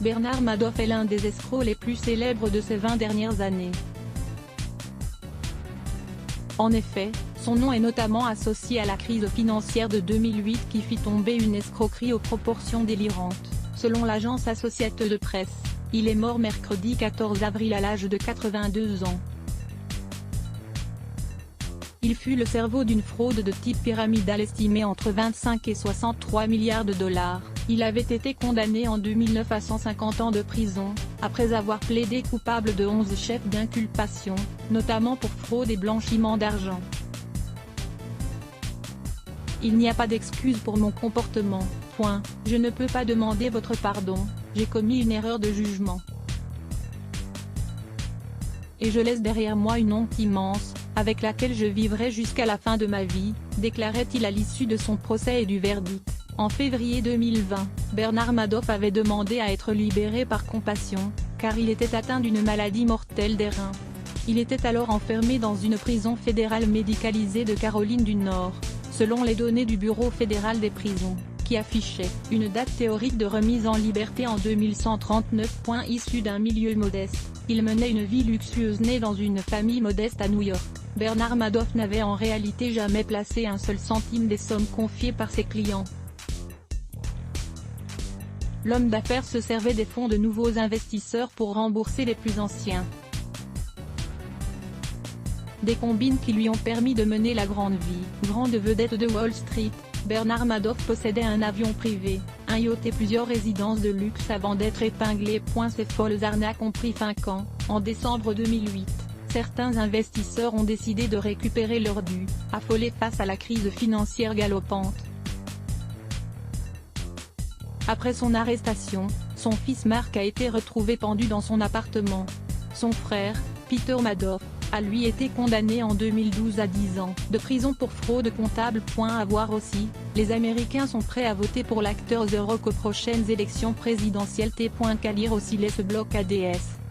Bernard Madoff est l'un des escrocs les plus célèbres de ces 20 dernières années. En effet, son nom est notamment associé à la crise financière de 2008 qui fit tomber une escroquerie aux proportions délirantes. Selon l'agence Associated Press, il est mort mercredi 14 avril à l'âge de 82 ans. Il fut le cerveau d'une fraude de type pyramidal estimée entre 25 et 63 milliards de dollars. Il avait été condamné en 2009 à 150 ans de prison, après avoir plaidé coupable de 11 chefs d'inculpation, notamment pour fraude et blanchiment d'argent. Il n'y a pas d'excuse pour mon comportement, point. Je ne peux pas demander votre pardon, j'ai commis une erreur de jugement. Et je laisse derrière moi une honte immense, avec laquelle je vivrai jusqu'à la fin de ma vie, déclarait-il à l'issue de son procès et du verdict. En février 2020, Bernard Madoff avait demandé à être libéré par compassion, car il était atteint d'une maladie mortelle des reins. Il était alors enfermé dans une prison fédérale médicalisée de Caroline du Nord, selon les données du Bureau fédéral des prisons, qui affichait une date théorique de remise en liberté en 2139. Issu d'un milieu modeste, il menait une vie luxueuse né dans une famille modeste à New York. Bernard Madoff n'avait en réalité jamais placé un seul centime des sommes confiées par ses clients. L'homme d'affaires se servait des fonds de nouveaux investisseurs pour rembourser les plus anciens. Des combines qui lui ont permis de mener la grande vie. Grande vedette de Wall Street, Bernard Madoff possédait un avion privé, un yacht et plusieurs résidences de luxe avant d'être épinglé. Ces folles arnaques ont pris fin quand, en décembre 2008, certains investisseurs ont décidé de récupérer leurs dus, affolés face à la crise financière galopante. Après son arrestation, son fils Mark a été retrouvé pendu dans son appartement. Son frère, Peter Madoff, a lui été condamné en 2012 à 10 ans de prison pour fraude comptable. À voir aussi, les Américains sont prêts à voter pour l'acteur The Rock aux prochaines élections présidentielles. Qu'à lire aussi ce bloc ADS.